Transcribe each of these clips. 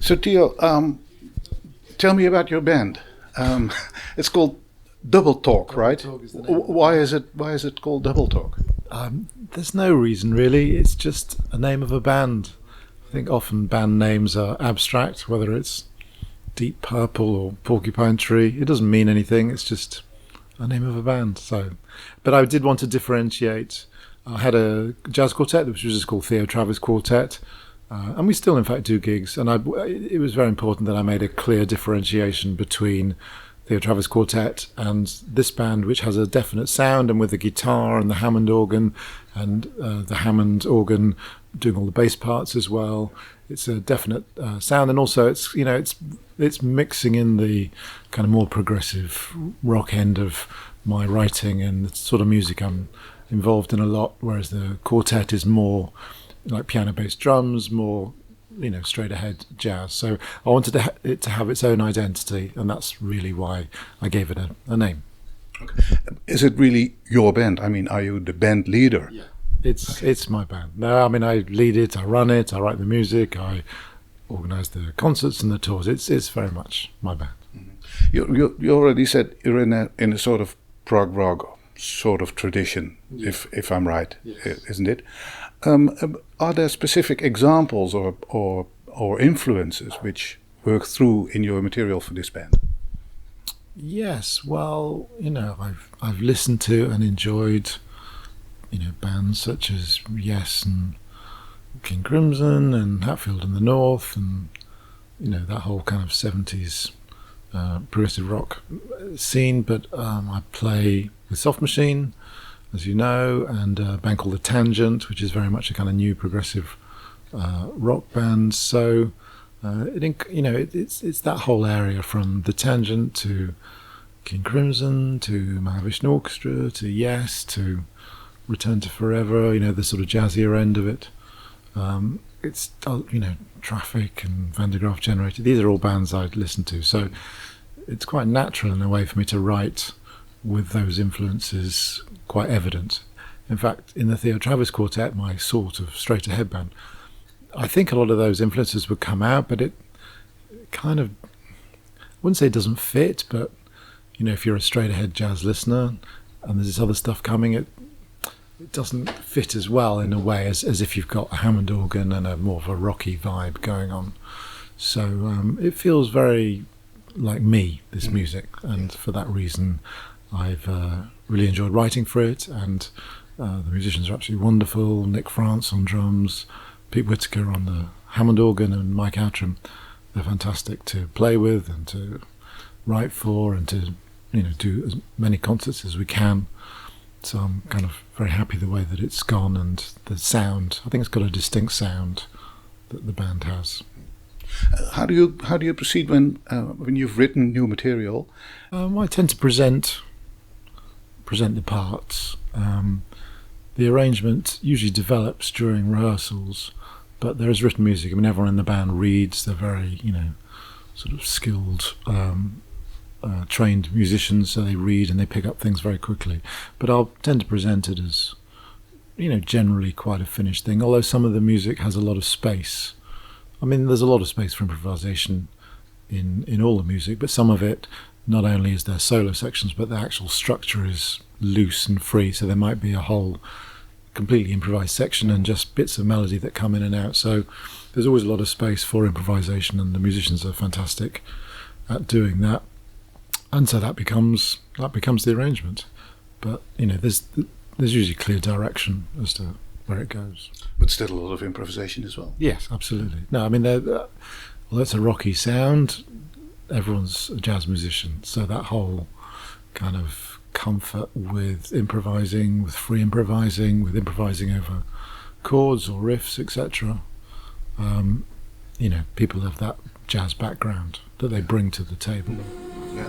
So Theo, tell me about your band. Um, it's called Double Talk, right? Talk is the name of the Why band. is it called Double Talk? There's no reason really. It's just a name of a band. I think often band names are abstract, whether it's Deep Purple or Porcupine Tree. It doesn't mean anything. It's just a name of a band. So, but I did want to differentiate. I had a jazz quartet, which was just called Theo Travis Quartet, and we still, in fact, do gigs. And it was very important that I made a clear differentiation between Theo Travis Quartet and this band, which has a definite sound, and with the guitar and the Hammond organ, and the Hammond organ doing all the bass parts as well. It's a definite sound, and also it's mixing in the kind of more progressive rock end of my writing and the sort of music I'm involved in a lot, whereas the quartet is more like piano bass drums, more straight ahead jazz. So I wanted it to have its own identity, and that's really why I gave it a name. Is it really your band? I mean, are you the band leader? Yeah. It's my band. No, I mean, I lead it, I run it, I write the music, I organise the concerts and the tours. It's very much my band. You already said you're in a sort of prog rock sort of tradition, Yeah. if I'm right, Yes. isn't it? Are there specific examples or influences which work through in your material for this band? Yes, well, I've listened to and enjoyed, bands such as Yes and King Crimson and Hatfield and the North, and that whole kind of 70s progressive rock scene. But I play with Soft Machine, as you know, and a band called The Tangent, which is very much a kind of new progressive rock band. So it's that whole area from The Tangent to King Crimson to Mahavishnu Orchestra to Yes to Return to Forever. The sort of jazzier end of it. It's Traffic and Van de Graaff Generator. These are all bands I'd listen to. So it's quite natural in a way for me to write with those influences quite evident. In fact, in the Theo Travis Quartet, my sort of straight ahead band, I think a lot of those influences would come out, but it kind of, I wouldn't say it doesn't fit, but if you're a straight ahead jazz listener and there's this other stuff coming, it doesn't fit as well in a way as if you've got a Hammond organ and a more of a rocky vibe going on. So it feels very like me, this music, and for that reason I've really enjoyed writing for it, and the musicians are absolutely wonderful. Nick France on drums, Pete Whitaker on the Hammond organ, and Mike Outram. They're fantastic to play with and to write for, and to do as many concerts as we can. So I'm kind of very happy the way that it's gone, and the sound. I think it's got a distinct sound that the band has. How do you proceed when you've written new material? I tend to present the parts. The arrangement usually develops during rehearsals, but there is written music. I mean, everyone in the band reads. They're very, sort of skilled, trained musicians, so they read and they pick up things very quickly. But I'll tend to present it as, generally quite a finished thing, although some of the music has a lot of space. I mean, there's a lot of space for improvisation in all the music, but some of it, not only is there solo sections, but the actual structure is loose and free, so there might be a whole completely improvised section and just bits of melody that come in and out. So there's always a lot of space for improvisation, and the musicians are fantastic at doing that. And so that becomes the arrangement. But there's usually clear direction as to where it goes. But still a lot of improvisation as well. Yes, absolutely. No, I mean, although it's a rocky sound, everyone's a jazz musician, so that whole kind of comfort with improvising, with free improvising, with improvising over chords or riffs, etc. People have that jazz background that they bring to the table. Yeah.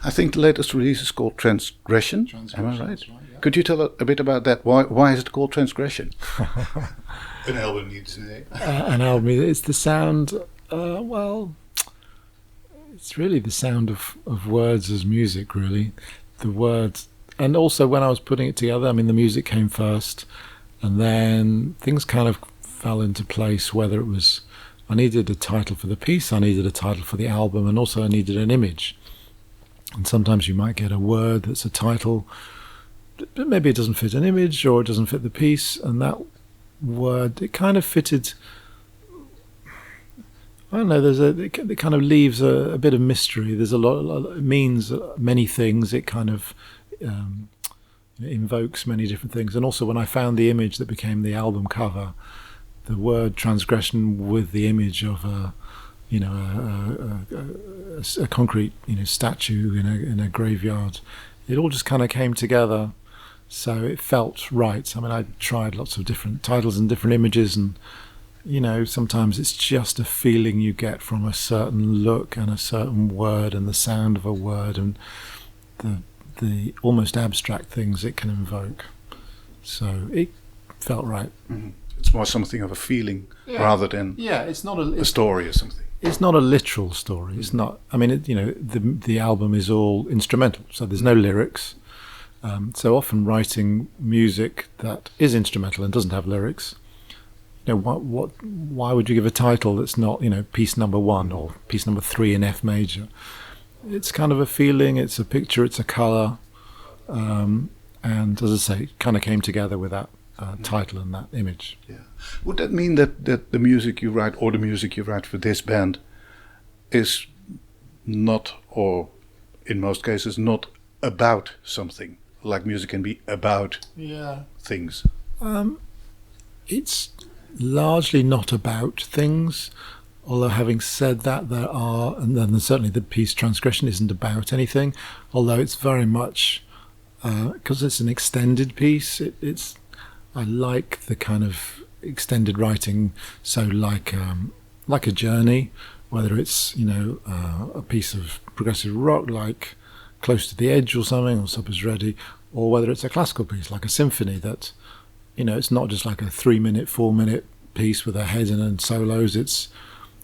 I think the latest release is called Transgression. Am I right? That's right, yeah. Could you tell a bit about that? Why is it called Transgression? An album needs a name. An album. It's the sound. Well, it's really the sound of words as music. Really, the words, and also when I was putting it together, I mean, the music came first, and then things kind of fell into place. Whether it was, I needed a title for the piece, I needed a title for the album, and also I needed an image. And sometimes you might get a word that's a title, but maybe it doesn't fit an image or it doesn't fit the piece, and that word, it kind of fitted. I don't know. It kind of leaves a bit of mystery. There's a lot. It means many things. It kind of invokes many different things. And also, when I found the image that became the album cover, the word transgression with the image of a concrete statue in a graveyard, it all just kind of came together. So it felt right. I mean, I tried lots of different titles and different images, and sometimes it's just a feeling you get from a certain look and a certain word and the sound of a word and the almost abstract things it can invoke. So it felt right. Mm-hmm. It's more something of a feeling rather than it's not a story or something. It's not a literal story. It's not. I mean, the album is all instrumental, so there's no lyrics. So often writing music that is instrumental and doesn't have lyrics, why would you give a title that's not, piece number 1 or piece number 3 in F major? It's kind of a feeling, it's a picture, it's a colour, and as I say, it kind of came together with that title and that image. Yeah. Would that mean that the music you write or the music you write for this band is not, or in most cases, not about something? Like music can be about things. It's largely not about things, although having said that, there are, and then certainly the piece Transgression isn't about anything, although it's very much, because it's an extended piece, I like the kind of extended writing, so like a journey, whether it's a piece of progressive rock like Close to the Edge or something, or Supper's Ready, or whether it's a classical piece like a symphony that, it's not just like a 3-minute, 4-minute piece with a head and solos. It's,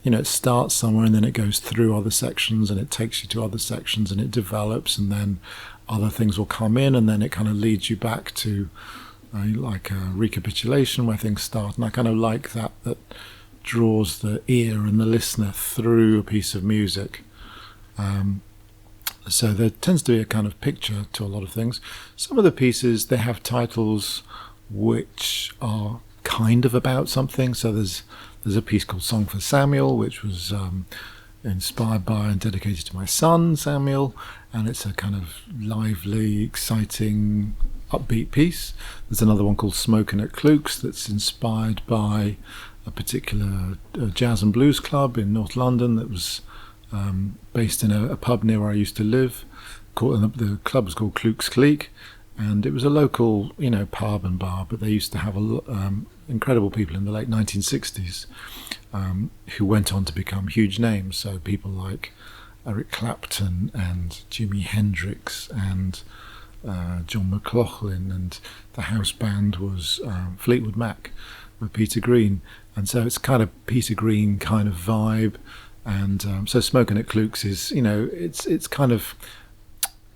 it starts somewhere and then it goes through other sections and it takes you to other sections and it develops, and then other things will come in, and then it kind of leads you back to like a recapitulation where things start. And I kind of like that draws the ear and the listener through a piece of music. So there tends to be a kind of picture to a lot of things. Some of the pieces, they have titles which are kind of about something. So there's a piece called Song for Samuel, which was inspired by and dedicated to my son Samuel, and it's a kind of lively, exciting, upbeat piece. There's another one called Smokin' at Klukes that's inspired by a particular jazz and blues club in North London that was based in a pub near where I used to live. The club was called Klukes Clique, and it was a local, pub and bar, but they used to have incredible people in the late 1960s who went on to become huge names. So people like Eric Clapton and Jimi Hendrix and John McLaughlin, and the house band was Fleetwood Mac with Peter Green, and so it's kind of Peter Green kind of vibe. And so Smokin' at Klukes is, it's kind of,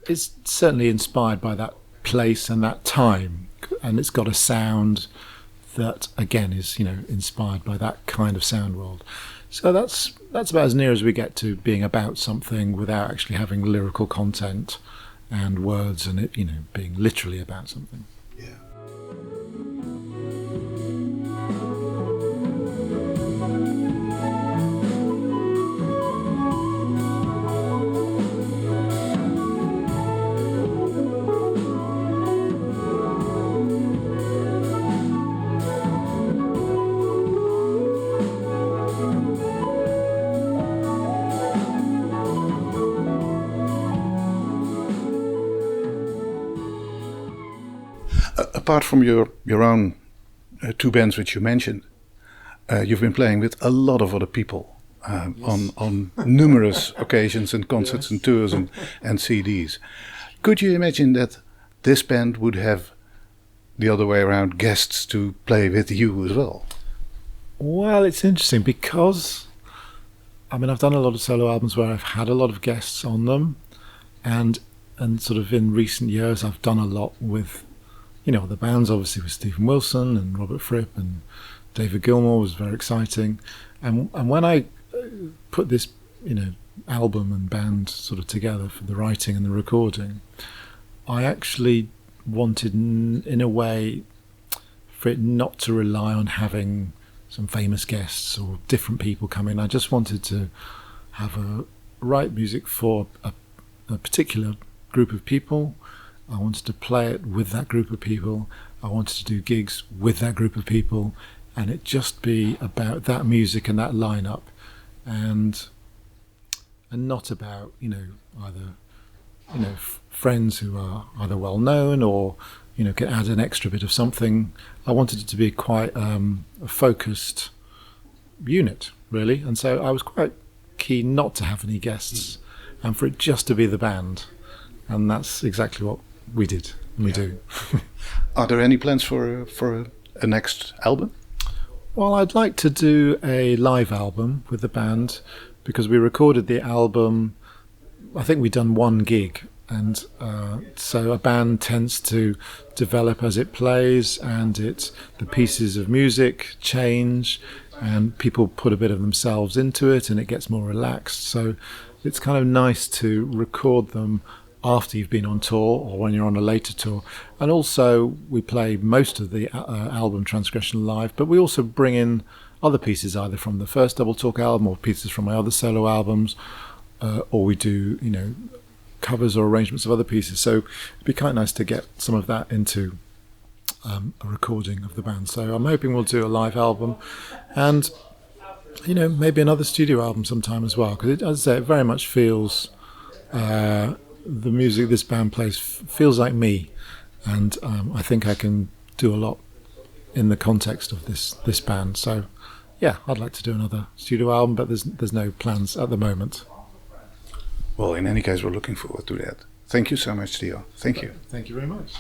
it's certainly inspired by that place and that time, and it's got a sound that again is, inspired by that kind of sound world. So that's about as near as we get to being about something without actually having lyrical content and words and it, being literally about something. Yeah. Apart from your own 2 bands which you mentioned, you've been playing with a lot of other people. on numerous occasions and concerts and tours and CDs. Could you imagine that this band would have the other way around, guests to play with you as well? Well, it's interesting because, I mean, I've done a lot of solo albums where I've had a lot of guests on them, and sort of in recent years I've done a lot with, the bands, obviously with Stephen Wilson and Robert Fripp and David Gilmour was very exciting. And when I put this, album and band sort of together for the writing and the recording, I actually wanted, in a way, for it not to rely on having some famous guests or different people come in. I just wanted to write music for a particular group of people. I wanted to play it with that group of people. I wanted to do gigs with that group of people, and it just be about that music and that lineup, and not about either friends who are either well known or can add an extra bit of something. I wanted it to be quite a focused unit, really, and so I was quite keen not to have any guests and for it just to be the band, and that's exactly what we did and we do. Are there any plans for a next album? Well, I'd like to do a live album with the band, because we recorded the album, I think we'd done one gig, and so a band tends to develop as it plays, and the pieces of music change and people put a bit of themselves into it and it gets more relaxed. So it's kind of nice to record them after you've been on tour or when you're on a later tour. And also we play most of the album Transgression live, but we also bring in other pieces either from the first Double Talk album or pieces from my other solo albums, or we do covers or arrangements of other pieces. So it'd be quite nice to get some of that into a recording of the band. So I'm hoping we'll do a live album and maybe another studio album sometime as well, because as I say, it very much feels the music this band plays feels like me, and I think I can do a lot in the context of this band. So yeah, I'd like to do another studio album, but there's no plans at the moment. Well, in any case, we're looking forward to that. Thank you so much, Theo. Thank you. Thank you very much.